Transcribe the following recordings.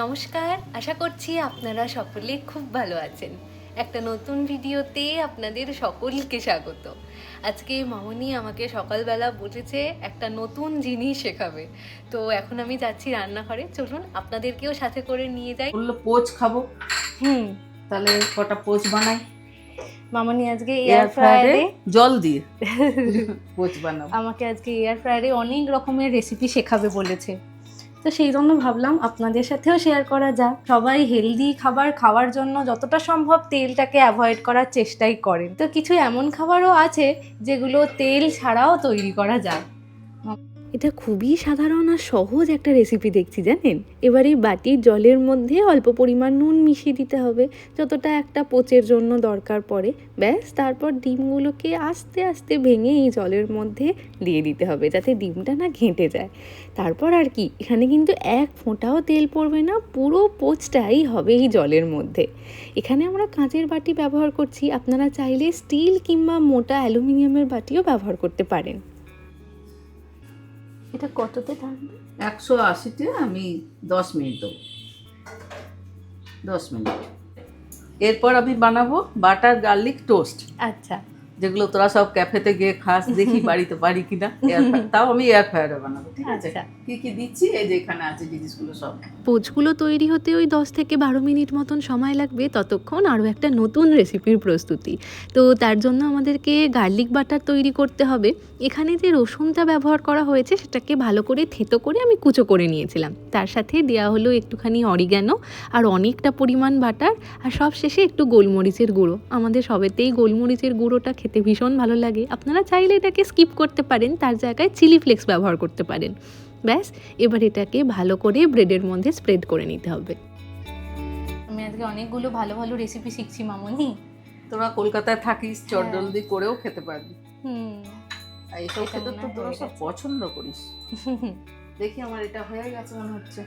নমস্কার, আশা করছি আপনারা সকলে খুব ভালো আছেন। একটা নতুন ভিডিওতে আপনাদের সকলকে স্বাগত। আজকে মামনি আমাকে সকালবেলা বলেছে একটা নতুন জিনিস শেখাবে। তো এখন আমি যাচ্ছি রান্নাঘরে, চলুন আপনাদেরকেও সাথে করে নিয়ে যাই। বললো পোচ খাবো, তাহলে কটা পোচ বানাই। মামনি আজকে এয়ার ফ্রায়ারে জল দিয়ে পোচ বানাবো। আমাকে আজকে এয়ার ফ্রায়ারে অনেক রকমের রেসিপি শেখাবে বলেছে। তো সেই জন্য ভাবলাম আপনাদের সাথেও শেয়ার করা যাক। সবাই হেলদি খাবার খাওয়ার জন্য যতটা সম্ভব তেলটাকে অ্যাভয়েড করার চেষ্টাই করেন। তো কিছু এমন খাবারও আছে যেগুলো তেল ছাড়াও তৈরি করা যায়। এটা খুবই সাধারণ আর সহজ একটা রেসিপি দেখছি, জানেন। এবার এই বাটির জলের মধ্যে অল্প পরিমাণ নুন মিশিয়ে দিতে হবে, যতটা একটা পোচের জন্য দরকার পড়ে। ব্যাস, তারপর ডিমগুলোকে আস্তে আস্তে ভেঙে এই জলের মধ্যে দিয়ে দিতে হবে, যাতে ডিমটা না ঘেঁটে যায়। তারপর আর কি, এখানে কিন্তু এক ফোঁটাও তেল পড়বে না, পুরো পোচটাই হবে এই জলের মধ্যে। এখানে আমরা কাঁচের বাটি ব্যবহার করছি, আপনারা চাইলে স্টিল কিংবা মোটা অ্যালুমিনিয়ামের বাটিও ব্যবহার করতে পারেন। এটা কততে থাকবে? 180-তে আমি 10 মিনিট দেবো, 10 মিনিট। এরপর আমি বানাবো বাটার গার্লিক টোস্ট। আচ্ছা, যেগুলো তোরা সব ক্যাফেতে গিয়ে খাস, দেখি বাড়িতে পারি কিনা। তাও আমি এয়ার ফ্রায়ারে বানাবো, ঠিক আছে। কি কি দিচ্ছি এই যে এখানে আছে জিনিসগুলো সব। পোচগুলো তৈরি হতে ওই 10 থেকে 12 মিনিট মতন সময় লাগবে, ততক্ষণ আরও একটা নতুন রেসিপির প্রস্তুতি। তো তার জন্য আমাদেরকে গার্লিক বাটার তৈরি করতে হবে। এখানে যে রসুনটা ব্যবহার করা হয়েছে সেটাকে ভালো করে থেতো করে আমি কুচো করে নিয়েছিলাম। তার সাথে দেওয়া হলো একটুখানি অরিগ্যানো আর অনেকটা পরিমাণ বাটার, আর সব শেষে একটু গোলমরিচের গুঁড়ো। আমাদের সবেতেই গোলমরিচের গুঁড়োটা খেতে ভীষণ ভালো লাগে, আপনারা চাইলে এটাকে স্কিপ করতে পারেন, তার জায়গায় চিলি ফ্লেক্স ব্যবহার করতে পারেন। ব্যাস, এবার এটাকে ভালো করে ব্রেডের মধ্যে স্প্রেড করে নিতে হবে। আমি আজকে অনেকগুলো ভালো ভালো রেসিপি শিখছি মামনি। তোরা কলকাতায় থাকিস, চটজলদি করেও খেতে পারবি। আর এইসব খেতে তো তোরা সব পছন্দ করিস। দেখি আমার এটা হয়ে গেছে মনে হচ্ছে।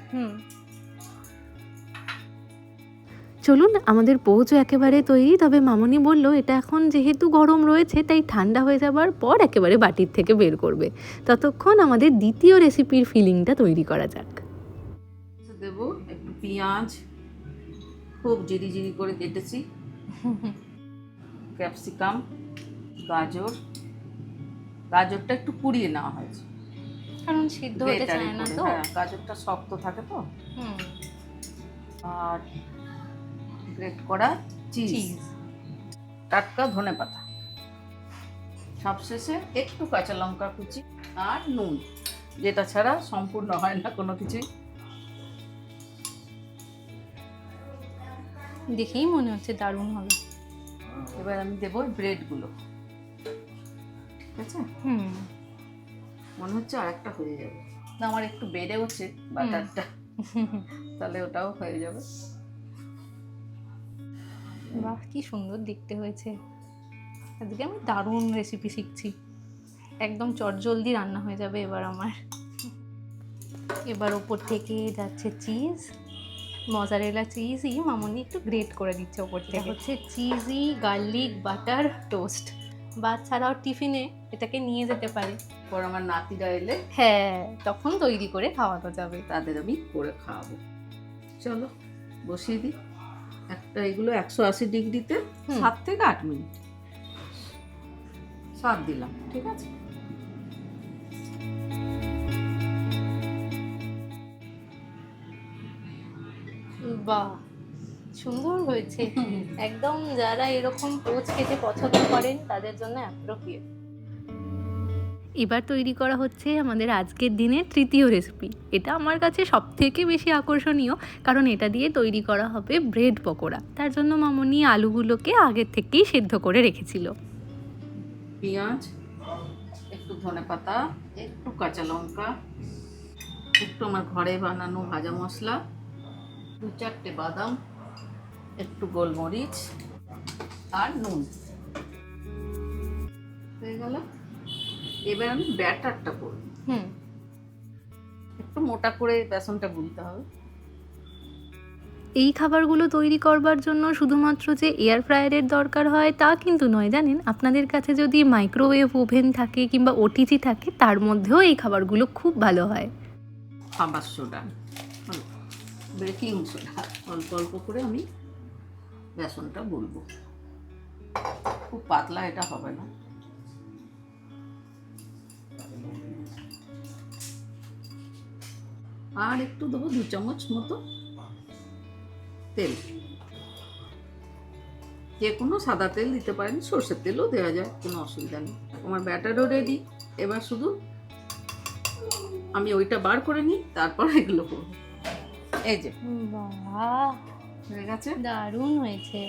চলুন, আমাদের পোচও একেবারে তৈরি। তবে মামনি বলল এটা এখন যেহেতু গরম রয়েছে তাই ঠান্ডা হয়ে যাবার পর একেবারে বাটির থেকে বের করবে। ততক্ষণ আমাদের দ্বিতীয় রেসিপির ফিলিংটা তৈরি করা যাক। দেবো একটু পেঁয়াজ, খুব জিরি জিরি করে কেটেছি, ক্যাপসিকাম, গাজরটা একটু পুড়িয়ে নেওয়া হয়েছে, কারণ সিদ্ধ হতে চায় না তো। গাজরটা শক্ত থাকে তো। আর গ্রেট করা চিজ, টাটকা ধনেপাতা, সবশেষে একটু কাঁচা লঙ্কা কুচি আর নুন, যেটা ছাড়া সম্পূর্ণ হয় না কোনো কিছুই। দেখেই মনে হচ্ছে দারুণ হবে। এবার আমি দেবো ব্রেডগুলো, ঠিক আছে। মনে হচ্ছে আরেকটা হয়ে যাবে না, আমার একটু বেড়ে হচ্ছে বাটারটা, তাহলে ওটাও হয়ে যাবে। বাহ, কি সুন্দর দেখতে হয়েছে। আজকে আমি দারুণ রেসিপি শিখছি, একদম চটজলদি রান্না হয়ে যাবে এবার আমার। এবার ওপর থেকে যাচ্ছে চিজ, মজারেলা চিজই মামনি একটু গ্রেট করে দিচ্ছে ওপর থেকে। হচ্ছে চিজি গার্লিক বাটার টোস্ট। বাচ্চারাও টিফিনে এটাকে নিয়ে যেতে পারে। পর আমার নাতিরা এলে তখন তৈরি করে খাওয়ানো যাবে, তাদের আমি করে খাওয়াবো। চলো বসিয়ে দিই একটা। এগুলো 180 ডিগ্রিতে 7 থেকে 8 মিনিট 7 দিলাম, ঠিক আছে। বাহ, সুন্দর হয়েছে একদম। যারা এরকম পোচ খেতে পছন্দ করেন তাদের জন্য অ্যাপ্রোপ্রিয়েট। এবার তৈরি করা হচ্ছে আমাদের আজকের দিনের তৃতীয় রেসিপি। এটা আমার কাছে সব থেকে বেশি আকর্ষণীয়, কারণ এটা দিয়ে তৈরি করা হবে ব্রেড পকোড়া। তার জন্য মামনি আলুগুলোকে আগের থেকেই সেদ্ধ করে রেখেছিল। পেঁয়াজ, একটু ধনেপাতা, একটু কাঁচা লঙ্কা, একটু আমার ঘরে বানানো ভাজা মশলা, 2-4টে বাদাম, একটু গোলমরিচ আর নুন হয়ে গেল। এবার আমি ব্যাটারটা করব। একটু মোটা করে বেসনটা গুলতে হবে। এই খাবারগুলো তৈরি করবার জন্য শুধুমাত্র যে এয়ার ফ্রায়ারের দরকার হয় তা কিন্তু নয়, জানেন। আপনাদের কাছে যদি মাইক্রোওয়েভ ওভেন থাকে কিংবা ওটিজি থাকে, তার মধ্যেও এই খাবারগুলো খুব ভালো হয়। খাবার সোডা বেকিং সোডা অল্প অল্প করে আমি বেসনটা গুলবো, খুব পাতলা এটা হবে না। আর একটু দেবো 2 চামচ মতো তেল, যে কোনো সাদা তেল দিতে পারেন, সর্ষের তেলও দেওয়া যায়, কোনো অসুবিধা নেই। আমার ব্যাটারও রেডি। এবার শুধু আমি ওইটা বার করে নিই, তারপর এগুলো করবো। এই যে বাহ, হয়ে গেছে, দারুণ হয়েছে।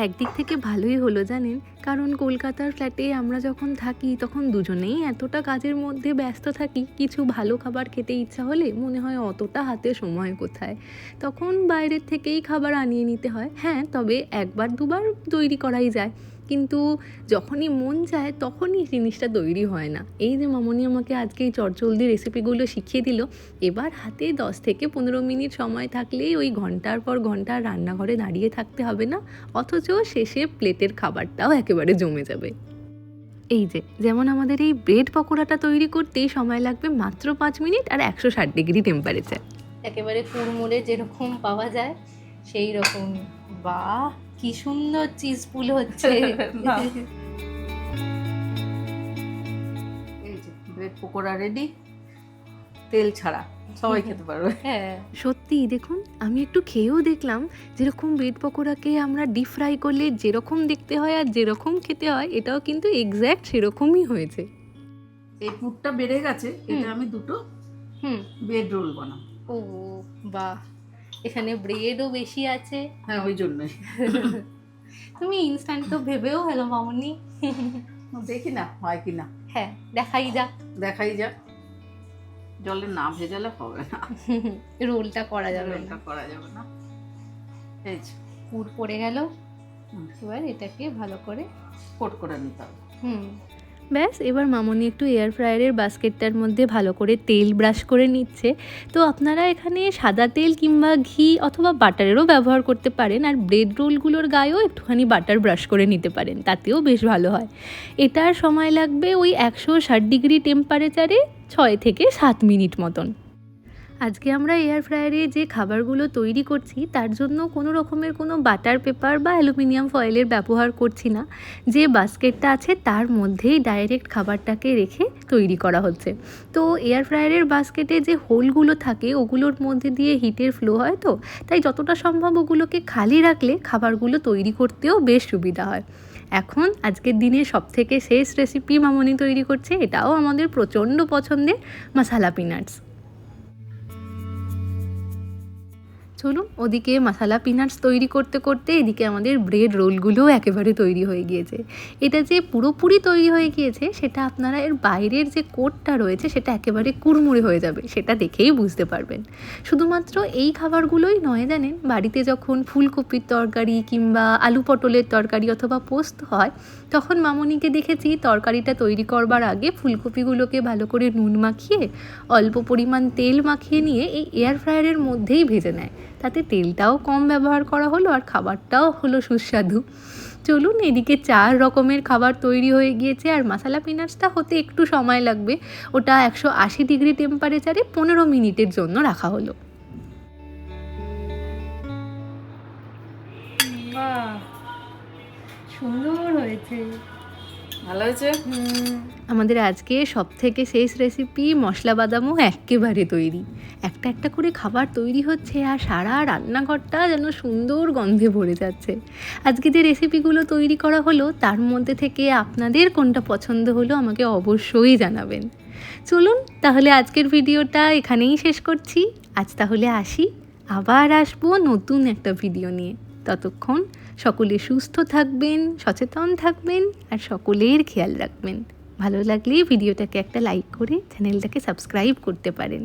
একদিক থেকে ভালোই হলো জানেন, কারণ কলকাতার ফ্ল্যাটে আমরা যখন থাকি তখন দুজনেই এতটা কাজের মধ্যে ব্যস্ত থাকি, কিছু ভালো খাবার খেতে ইচ্ছা হলে মনে হয় অতটা হাতে সময় কোথায়, তখন বাইরের থেকেই খাবার আনিয়ে নিতে হয়। হ্যাঁ, তবে একবার দুবার তৈরি করাই যায়, কিন্তু যখনই মন চায় তখনই জিনিসটা তৈরি হয় না। এই যে মামনি আমাকে আজকে এই চটজলদি রেসিপিগুলো শিখিয়ে দিল, এবার হাতে 10 থেকে 15 মিনিট সময় থাকলেই ওই ঘন্টার পর ঘন্টা রান্নাঘরে দাঁড়িয়ে থাকতে হবে না, অথচ শেষে প্লেটের খাবারটাও একেবারে জমে যাবে। এই যে যেমন আমাদের এই ব্রেড পকোড়াটা তৈরি করতেই সময় লাগবে মাত্র 5 মিনিট আর 160 ডিগ্রি টেম্পারেচার, একেবারে কুড়মুড়ে যেরকম পাওয়া যায় সেই রকম। বাহ, কি সুন্দর চিজ পুল হচ্ছে। এই যে ব্রেড পকোড়া রেডি, তেল ছাড়া, সবাই খেতে পারবে। হ্যাঁ, সত্যি দেখুন, আমি একটু খেয়েও দেখলাম, যেরকম ব্রেড পকোড়াকে আমরা ডিপ ফ্রাই করলে যেরকম দেখতে হয় আর যেরকম খেতে হয়, এটাও কিন্তু এক্স্যাক্ট সেরকমই হয়েছে। এই পুরটা বেড়ে গেছে, এটা আমি দুটো ব্রেড রোল বানাবো। ও বাহ, এখানে ব্রেডও বেশি আছে। হ্যাঁ, ওই জন্যই। তুমি ইনস্ট্যান্ট তো ভেবেও হলো মামনি। দেখি না হয় কি না। হ্যাঁ, দেখাই যাক। জলে না ভেজালে হবে না, রোলটা করা যাবে না। এই যে পুর পড়ে গেল, এবার এটাকে ভালো করে কোট করে নিতে হবে। ব্যাস, এবার মামনি একটু এয়ার ফ্রায়ারের বাস্কেটটার মধ্যে ভালো করে তেল ব্রাশ করে নিচ্ছে। তো আপনারা এখানে সাদা তেল কিংবা ঘি অথবা বাটারেরও ব্যবহার করতে পারেন, আর ব্রেড রোলগুলোর গায়েও একটুখানি বাটার ব্রাশ করে নিতে পারেন, তাতেও বেশ ভালো হয়। এটার সময় লাগবে ওই 160 ডিগ্রি টেম্পারেচারে 6 থেকে 7 মিনিট মতন। আজকে আমরা এয়ার ফ্রায়ারে যে খাবারগুলো তৈরি করছি তার জন্য কোনো রকমের কোনো বাটার পেপার বা অ্যালুমিনিয়াম ফয়েলের ব্যবহার করছি না। যে বাস্কেটটা আছে তার মধ্যেই ডাইরেক্ট খাবারটাকে রেখে তৈরি করা হচ্ছে। তো এয়ার ফ্রায়ারের বাস্কেটে যে হোলগুলো থাকে ওগুলোর মধ্যে দিয়ে হিটের ফ্লো হয়, তো তাই যতটা সম্ভব ওগুলোকে খালি রাখলে খাবারগুলো তৈরি করতেও বেশ সুবিধা হয়। এখন আজকের দিনে সবথেকে শেষ রেসিপি মামনি তৈরি করছে, এটাও আমাদের প্রচণ্ড পছন্দের মশালা পিনাটস। চলুন, ওদিকে মশালা পিনাটস তৈরি করতে করতে এদিকে আমাদের ব্রেড রোলগুলোও একেবারে তৈরি হয়ে গিয়েছে। এটা যে পুরোপুরি তৈরি হয়ে গিয়েছে সেটা আপনারা এর বাইরের যে কোটটা রয়েছে সেটা একেবারে কুড়মুড়ে হয়ে যাবে, সেটা দেখেই বুঝতে পারবেন। শুধুমাত্র এই খাবারগুলোই নয় জানেন, বাড়িতে যখন ফুলকপির তরকারি কিংবা আলু পটলের তরকারি অথবা পোস্ত হয়, তখন মামনিকে দেখেছি তরকারিটা তৈরি করবার আগে ফুলকপিগুলোকে ভালো করে নুন মাখিয়ে অল্প পরিমাণ তেল মাখিয়ে নিয়ে এই এয়ার ফ্রায়ারের মধ্যেই ভেজে নেয়, তাতে তেলটাও কম ব্যবহার করা হলো আর খাবারটাও হলো সুস্বাদু। চলুন, এদিকে 4 রকমের খাবার তৈরি হয়ে গিয়েছে, আর মশালা পিনাটসটা হতে একটু সময় লাগবে, ওটা 180 ডিগ্রি টেম্পারেচারে 15 মিনিটের জন্য রাখা হলো। বাহ, সুন্দর হয়েছে, ভালো হয়েছে। আমাদের আজকে সব থেকে শেষ রেসিপি মশলা বাদামও একেবারে তৈরি। একটা একটা করে খাবার তৈরি হচ্ছে আর সারা রান্নাঘরটা যেন সুন্দর গন্ধে ভরে যাচ্ছে। আজকে যে রেসিপিগুলো তৈরি করা হলো তার মধ্যে থেকে আপনাদের কোনটা পছন্দ হলো আমাকে অবশ্যই জানাবেন। চলুন তাহলে আজকের ভিডিওটা এখানেই শেষ করছি। আজ তাহলে আসি, আবার আসবো নতুন একটা ভিডিও নিয়ে। ততক্ষণ সকলে সুস্থ থাকবেন, সচেতন থাকবেন আর সকলের খেয়াল রাখবেন। ভালো লাগলে ভিডিওটাকে একটা লাইক করে চ্যানেলটাকে সাবস্ক্রাইব করতে পারেন।